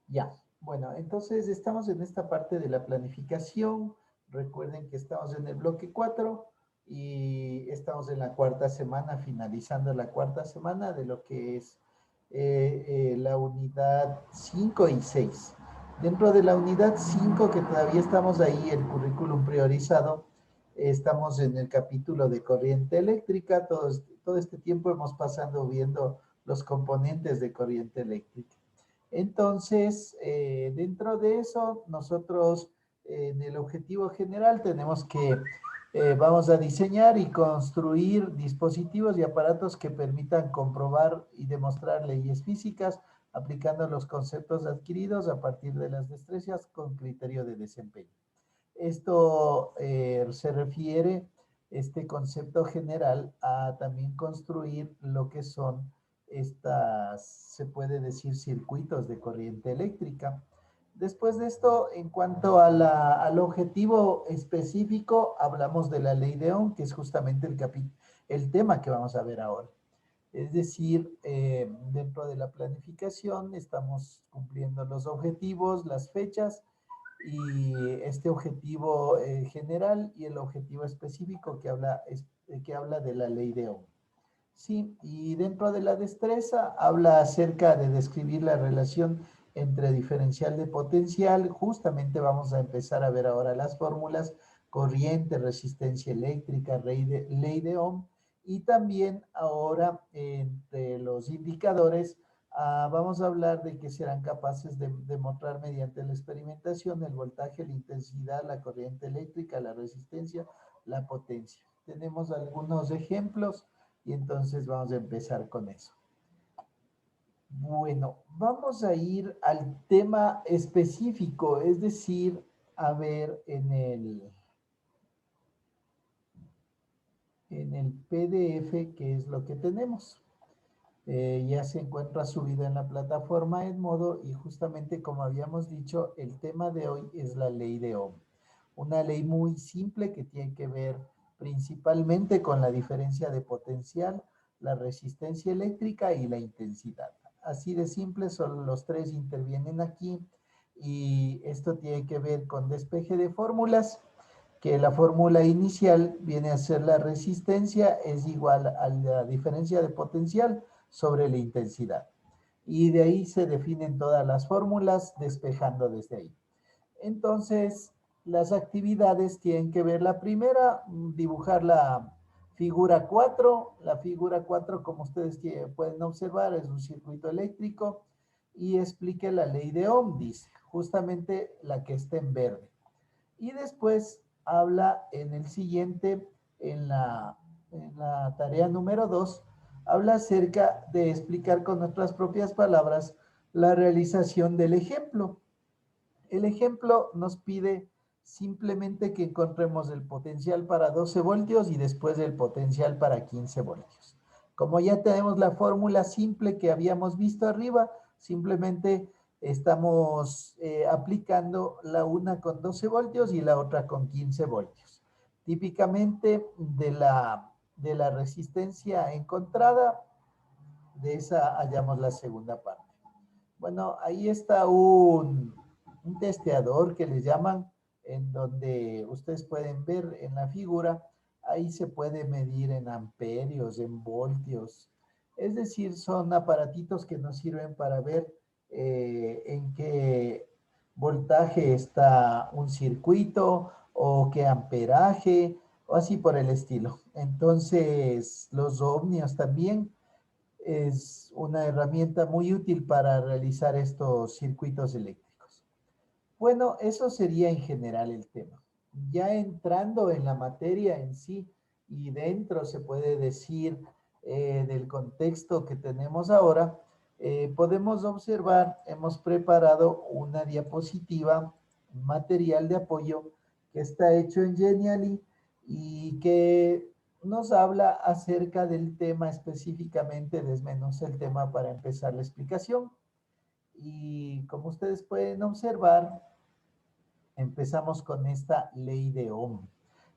Ya, bueno, entonces estamos en esta parte de la planificación. Recuerden que estamos en el bloque 4 y estamos en la cuarta semana, finalizando la cuarta semana de lo que es la unidad 5 y 6. Dentro de la unidad 5, que todavía estamos ahí, el currículum priorizado, estamos en el capítulo de corriente eléctrica. Todo este tiempo hemos pasado viendo los componentes de corriente eléctrica. Entonces, dentro de eso, nosotros en el objetivo general tenemos que, vamos a diseñar y construir dispositivos y aparatos que permitan comprobar y demostrar leyes físicas aplicando los conceptos adquiridos a partir de las destrezas con criterio de desempeño. Esto se refiere, este concepto general, a también construir lo que son estas, se puede decir, circuitos de corriente eléctrica. Después de esto, en cuanto a al objetivo específico, hablamos de la ley de Ohm, que es justamente el tema que vamos a ver ahora. Es decir, dentro de la planificación estamos cumpliendo los objetivos, las fechas, y este objetivo general y el objetivo específico que habla de la ley de Ohm. Sí, y dentro de la destreza habla acerca de describir la relación entre diferencial de potencial. Justamente vamos a empezar a ver ahora las fórmulas: corriente, resistencia eléctrica, ley de Ohm, y también ahora entre los indicadores vamos a hablar de que serán capaces de demostrar mediante la experimentación el voltaje, la intensidad, la corriente eléctrica, la resistencia, la potencia. Tenemos algunos ejemplos y entonces vamos a empezar con eso. Bueno, vamos a ir al tema específico, es decir, a ver en el PDF qué es lo que tenemos. Ya se encuentra subido en la plataforma Edmodo y justamente como habíamos dicho, el tema de hoy es la ley de Ohm. Una ley muy simple que tiene que ver principalmente con la diferencia de potencial, la resistencia eléctrica y la intensidad. Así de simple, solo los tres intervienen aquí y esto tiene que ver con despeje de fórmulas, que la fórmula inicial viene a ser la resistencia es igual a la diferencia de potencial sobre la intensidad. Y de ahí se definen todas las fórmulas despejando desde ahí. Entonces, las actividades tienen que ver la primera, dibujar la figura 4. La figura 4, como ustedes pueden observar, es un circuito eléctrico y explique la ley de Ohm, dice, justamente la que está en verde. Y después habla en el siguiente, en la tarea número 2, habla acerca de explicar con nuestras propias palabras la realización del ejemplo. El ejemplo nos pide simplemente que encontremos el potencial para 12 voltios y después el potencial para 15 voltios. Como ya tenemos la fórmula simple que habíamos visto arriba, simplemente estamos aplicando la una con 12 voltios y la otra con 15 voltios. Típicamente de la resistencia encontrada, de esa hallamos la segunda parte. Bueno, ahí está un testeador que les llaman, en donde ustedes pueden ver en la figura, ahí se puede medir en amperios, en voltios. Es decir, son aparatitos que nos sirven para ver en qué voltaje está un circuito o qué amperaje o así por el estilo. Entonces, los ohmios también es una herramienta muy útil para realizar estos circuitos eléctricos. Bueno, eso sería en general el tema. Ya entrando en la materia en sí y dentro se puede decir del contexto que tenemos ahora, podemos observar, hemos preparado una diapositiva, un material de apoyo que está hecho en Genially y que nos habla acerca del tema específicamente, desmenuza el tema para empezar la explicación. Y como ustedes pueden observar, empezamos con esta ley de Ohm.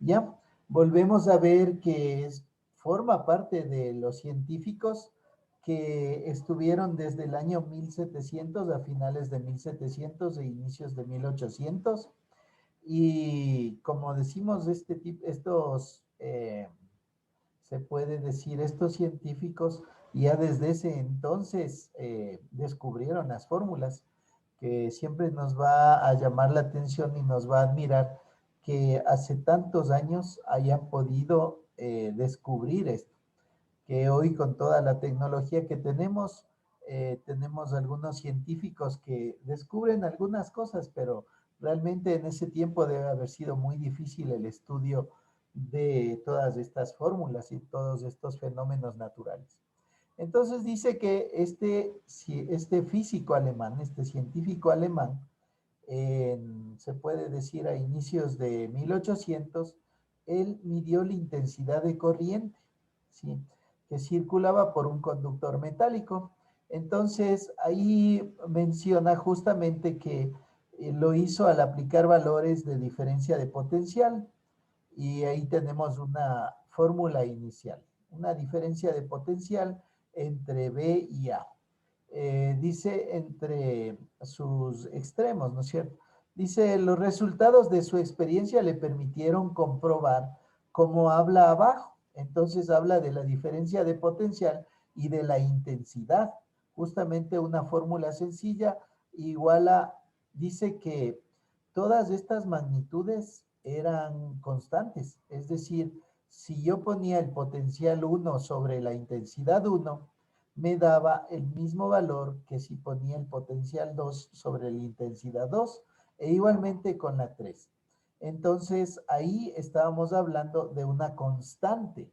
¿Ya? Volvemos a ver que forma parte de los científicos que estuvieron desde el año 1700 a finales de 1700 e inicios de 1800. Y como decimos, se puede decir, estos científicos ya desde ese entonces descubrieron las fórmulas, que siempre nos va a llamar la atención y nos va a admirar que hace tantos años hayan podido descubrir esto, que hoy con toda la tecnología que tenemos algunos científicos que descubren algunas cosas, pero realmente en ese tiempo debe haber sido muy difícil el estudio de todas estas fórmulas y todos estos fenómenos naturales. Entonces dice que este físico alemán, este científico alemán, se puede decir a inicios de 1800, él midió la intensidad de corriente, ¿sí?, que circulaba por un conductor metálico. Entonces, ahí menciona justamente que lo hizo al aplicar valores de diferencia de potencial, y ahí tenemos una fórmula inicial, una diferencia de potencial entre B y A. Dice entre sus extremos, ¿no es cierto? Dice, los resultados de su experiencia le permitieron comprobar cómo habla abajo. Entonces habla de la diferencia de potencial y de la intensidad. Justamente una fórmula sencilla igual a, dice que todas estas magnitudes eran constantes. Es decir, si yo ponía el potencial 1 sobre la intensidad 1, me daba el mismo valor que si ponía el potencial 2 sobre la intensidad 2, e igualmente con la 3. Entonces, ahí estábamos hablando de una constante.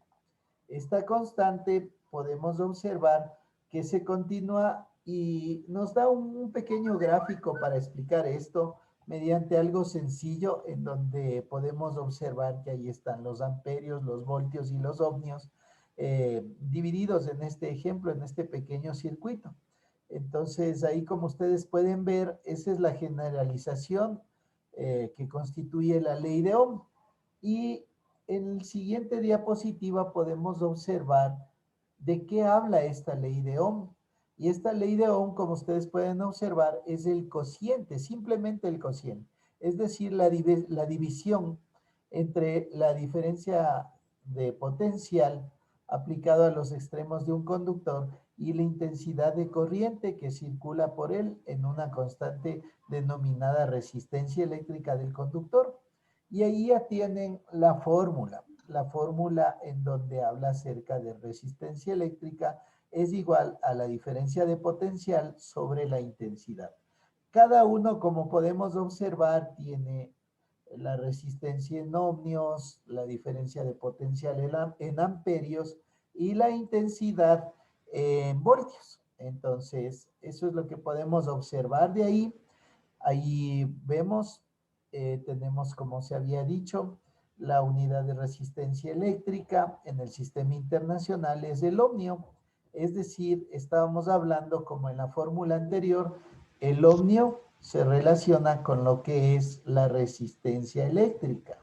Esta constante podemos observar que se continúa y nos da un pequeño gráfico para explicar esto mediante algo sencillo en donde podemos observar que ahí están los amperios, los voltios y los ohmios divididos en este ejemplo, en este pequeño circuito. Entonces, ahí como ustedes pueden ver, esa es la generalización que constituye la ley de Ohm. Y en el siguiente diapositiva podemos observar de qué habla esta ley de Ohm. Y esta ley de Ohm, como ustedes pueden observar, es el cociente, simplemente el cociente. Es decir, la división entre la diferencia de potencial aplicado a los extremos de un conductor y la intensidad de corriente que circula por él en una constante denominada resistencia eléctrica del conductor. Y ahí ya tienen la fórmula en donde habla acerca de resistencia eléctrica es igual a la diferencia de potencial sobre la intensidad. Cada uno, como podemos observar, tiene la resistencia en ohmios, la diferencia de potencial en amperios y la intensidad en voltios. Entonces, eso es lo que podemos observar de ahí. Ahí vemos, tenemos, como se había dicho, la unidad de resistencia eléctrica en el sistema internacional es el ohmio. Es decir, estábamos hablando, como en la fórmula anterior, el ohmio se relaciona con lo que es la resistencia eléctrica.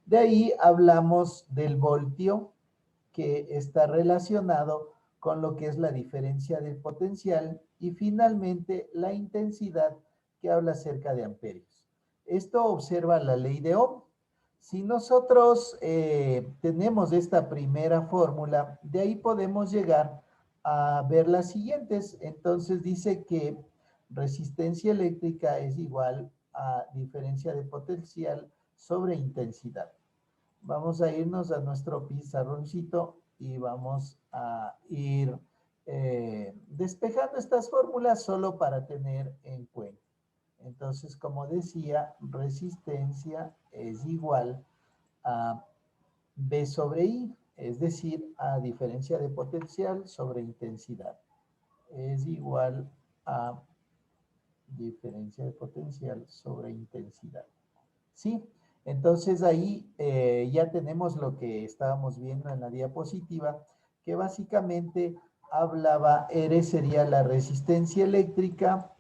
De ahí hablamos del voltio, que está relacionado con lo que es la diferencia del potencial, y finalmente la intensidad, que habla acerca de amperios. Esto observa la ley de Ohm. Si nosotros tenemos esta primera fórmula, de ahí podemos llegar a ver las siguientes. Entonces dice que resistencia eléctrica es igual a diferencia de potencial sobre intensidad. Vamos a irnos a nuestro pizarroncito y vamos a ir despejando estas fórmulas solo para tener en cuenta. Entonces, como decía, resistencia es igual a B sobre I, es decir, a diferencia de potencial sobre intensidad. Es igual a diferencia de potencial sobre intensidad. ¿Sí? Entonces ahí ya tenemos lo que estábamos viendo en la diapositiva, que básicamente hablaba, R sería la resistencia eléctrica,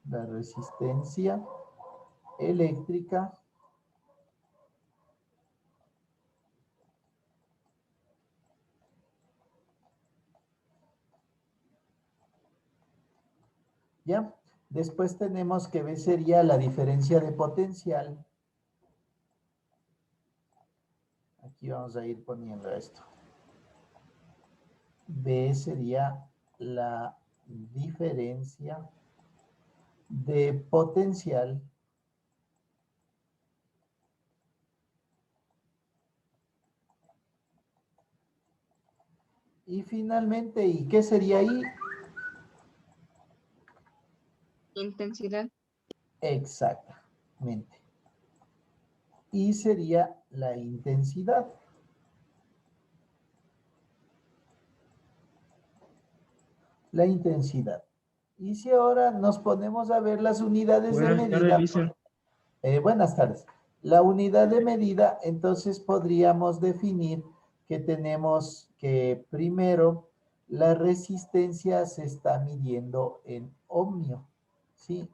la resistencia eléctrica ¿Ya? Después tenemos que B sería la diferencia de potencial. Aquí vamos a ir poniendo esto. B sería la diferencia de potencial y finalmente, ¿y qué sería ahí? Intensidad. Exactamente. Y sería la intensidad. La intensidad. Y si ahora nos ponemos a ver las unidades de Buenas tardes, medida, Lisa. buenas tardes. La unidad de medida, entonces podríamos definir que tenemos que primero la resistencia se está midiendo en ohmio, ¿sí?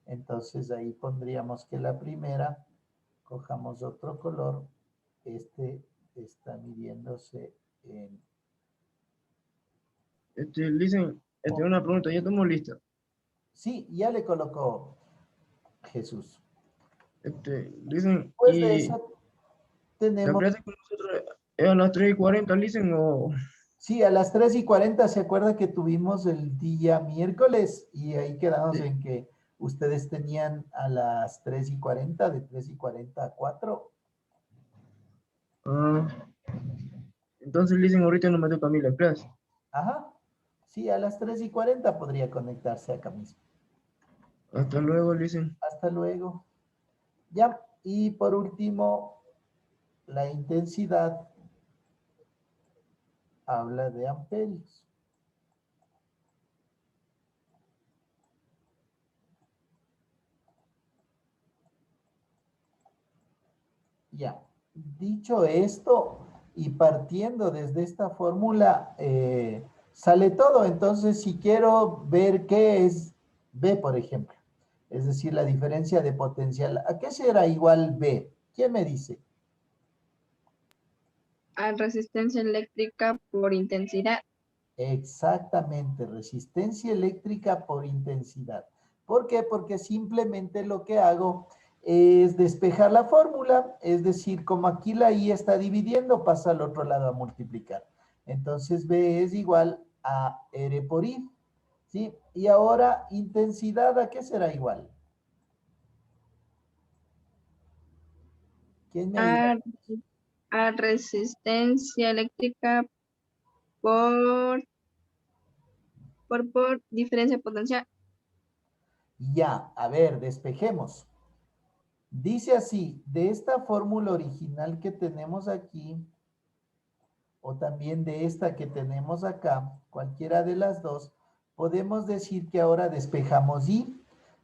Entonces ahí pondríamos que la primera, cojamos otro color, este está midiéndose en Lisa, una pregunta, ¿ya estamos listos? Sí, ya le colocó Jesús. Lisa, Después de ¿y eso la tenemos, clase con nosotros es a las 3:40, Lisa, o...? sí, a las 3:40 se acuerda que tuvimos el día miércoles y ahí quedamos Sí. en que ustedes tenían a las 3:40, de 3:40 a 4. Ah, entonces, Lisa, ahorita no me toca a mí la clase. Ajá, sí, a las 3:40 podría conectarse acá mismo. Hasta luego, Lisa. Hasta luego. Ya, y por último, la intensidad habla de amperios. Ya, dicho esto y partiendo desde esta fórmula, sale todo. Entonces, si quiero ver qué es B, por ejemplo, es decir, la diferencia de potencial, ¿a qué será igual B? ¿Quién me dice? A resistencia eléctrica por intensidad. Exactamente, resistencia eléctrica por intensidad. ¿Por qué? Porque simplemente lo que hago es despejar la fórmula, es decir, como aquí la I está dividiendo, pasa al otro lado a multiplicar. Entonces B es igual a R por I, ¿sí? Y ahora intensidad, ¿a qué será igual? ¿Quién me ayuda? A, a resistencia eléctrica por, por diferencia potencial. Ya, a ver, despejemos. Dice así, de esta fórmula original que tenemos aquí, o también de esta que tenemos acá, cualquiera de las dos, podemos decir que ahora despejamos Y.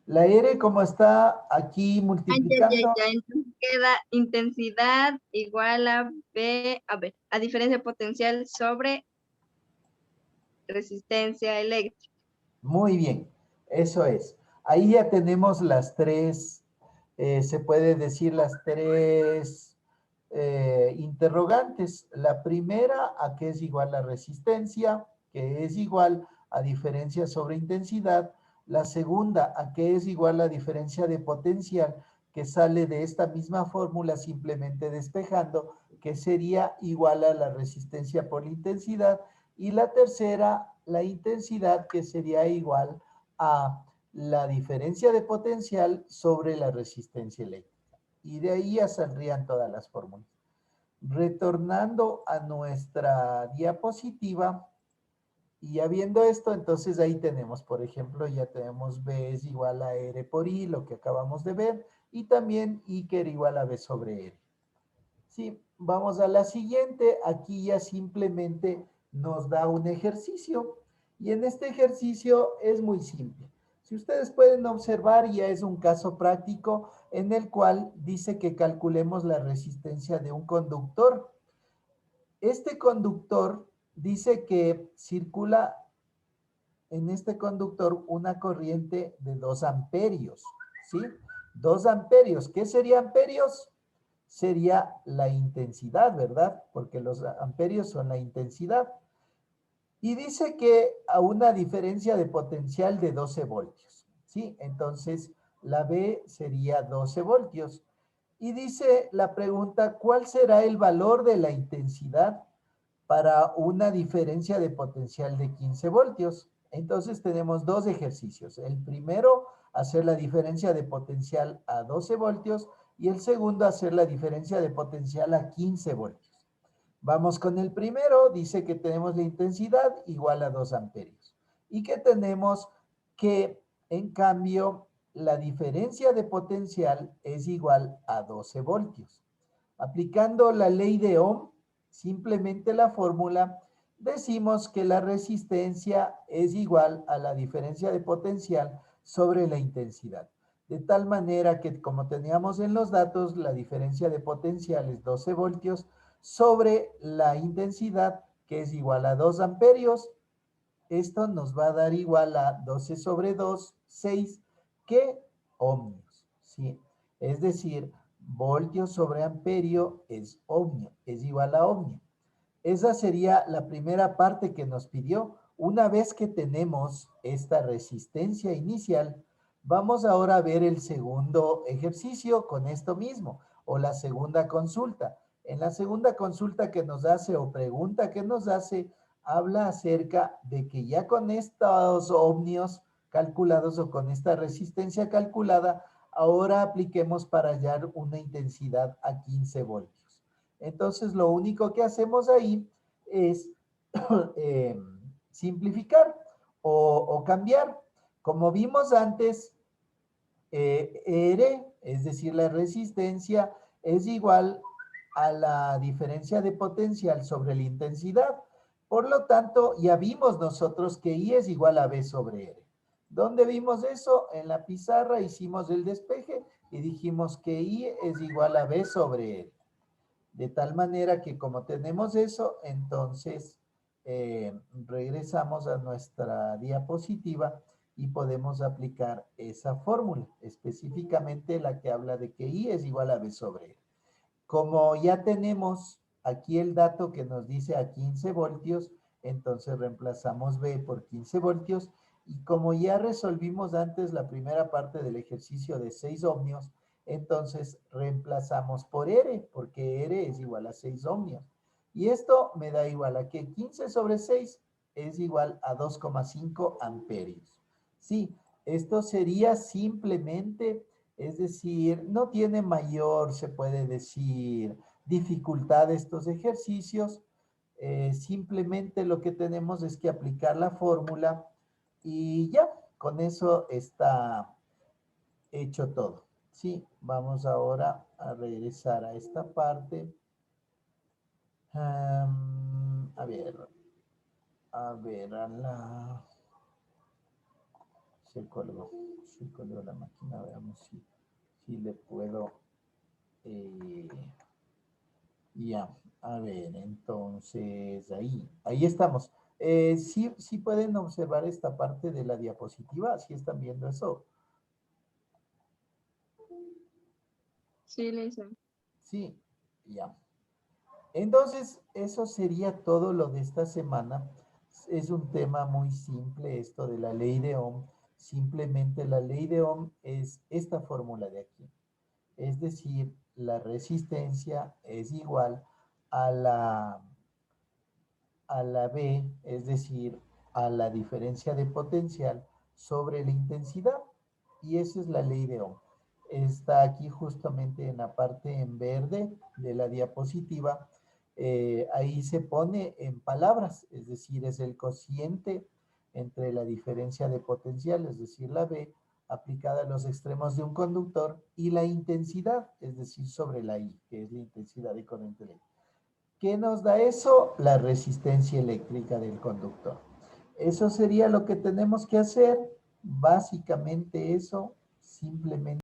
La R como está aquí Ay, ya, ya, multiplicando, ya. Entonces queda intensidad igual a B, a ver, a diferencia potencial sobre resistencia eléctrica. muy bien, eso es. Ahí ya tenemos las tres, se puede decir las tres interrogantes. La primera, a qué es igual la resistencia, que es igual a diferencia sobre intensidad. La segunda, a qué es igual la diferencia de potencial, que sale de esta misma fórmula simplemente despejando, que sería igual a la resistencia por la intensidad. Y la tercera, la intensidad, que sería igual a la diferencia de potencial sobre la resistencia eléctrica. Y de ahí ya saldrían todas las fórmulas. Retornando a nuestra diapositiva, y ya viendo esto, entonces ahí tenemos, por ejemplo, ya tenemos B es igual a R por I, lo que acabamos de ver, y también I que era igual a B sobre R. Sí, vamos a la siguiente. Aquí ya simplemente nos da un ejercicio, y en este ejercicio es muy simple. Si ustedes pueden observar, ya es un caso práctico en el cual dice que calculemos la resistencia de un conductor. Este conductor dice que circula en este conductor una corriente de 2 amperios, ¿sí? 2 amperios. ¿Qué sería amperios? Sería la intensidad, ¿verdad? Porque los amperios son la intensidad. Y dice que a una diferencia de potencial de 12 voltios, ¿sí? Entonces, la B sería 12 voltios. Y dice la pregunta, ¿cuál será el valor de la intensidad para una diferencia de potencial de 15 voltios? Entonces tenemos dos ejercicios. El primero, hacer la diferencia de potencial a 12 voltios y el segundo, hacer la diferencia de potencial a 15 voltios. Vamos con el primero, dice que tenemos la intensidad igual a 2 amperios y que tenemos que, en cambio, la diferencia de potencial es igual a 12 voltios. Aplicando la ley de Ohm, simplemente la fórmula, decimos que la resistencia es igual a la diferencia de potencial sobre la intensidad. De tal manera que, como teníamos en los datos, la diferencia de potencial es 12 voltios sobre la intensidad, que es igual a 2 amperios. Esto nos va a dar igual a 12 sobre 2, 6, que ohmios, ¿sí? Es decir, voltio sobre amperio es ohmio, es igual a ohmio. Esa sería la primera parte que nos pidió. Una vez que tenemos esta resistencia inicial, vamos ahora a ver el segundo ejercicio con esto mismo, o la segunda consulta. En la segunda consulta que nos hace o pregunta que nos hace, habla acerca de que ya con estos ohmios calculados o con esta resistencia calculada, ahora apliquemos para hallar una intensidad a 15 voltios. Entonces, lo único que hacemos ahí es simplificar o cambiar. Como vimos antes, R, es decir, la resistencia, es igual a la diferencia de potencial sobre la intensidad. Por lo tanto, ya vimos nosotros que I es igual a B sobre R. ¿Dónde vimos eso? En la pizarra hicimos el despeje y dijimos que I es igual a B sobre R. De tal manera que como tenemos eso, entonces regresamos a nuestra diapositiva y podemos aplicar esa fórmula, específicamente la que habla de que I es igual a B sobre R. Como ya tenemos aquí el dato que nos dice a 15 voltios, entonces reemplazamos B por 15 voltios y como ya resolvimos antes la primera parte del ejercicio de 6 ohmios, entonces reemplazamos por R, porque R es igual a 6 ohmios. Y esto me da igual a que 15 sobre 6 es igual a 2,5 amperios. Sí, esto sería simplemente, es decir, no tiene mayor, se puede decir, dificultad estos ejercicios. Simplemente lo que tenemos es que aplicar la fórmula y ya, con eso está hecho todo. Sí, vamos ahora a regresar a esta parte. A ver, a la... Se colgó la máquina, veamos si le puedo... ya, a ver, entonces ahí estamos. Sí pueden observar esta parte de la diapositiva, ¿sí están viendo eso? Sí, Lisa. Sí, ya. Entonces, eso sería todo lo de esta semana. Es un tema muy simple esto de la ley de Ohm. Simplemente la ley de Ohm es esta fórmula de aquí. Es decir, la resistencia es igual a la B, es decir, a la diferencia de potencial sobre la intensidad. Y esa es la ley de Ohm. Está aquí justamente en la parte en verde de la diapositiva. Ahí se pone en palabras, es decir, es el cociente entre la diferencia de potencial, es decir, la B, aplicada a los extremos de un conductor, y la intensidad, es decir, sobre la I, que es la intensidad de corriente eléctrica. ¿Qué nos da eso? La resistencia eléctrica del conductor. Eso sería lo que tenemos que hacer. Básicamente eso, simplemente.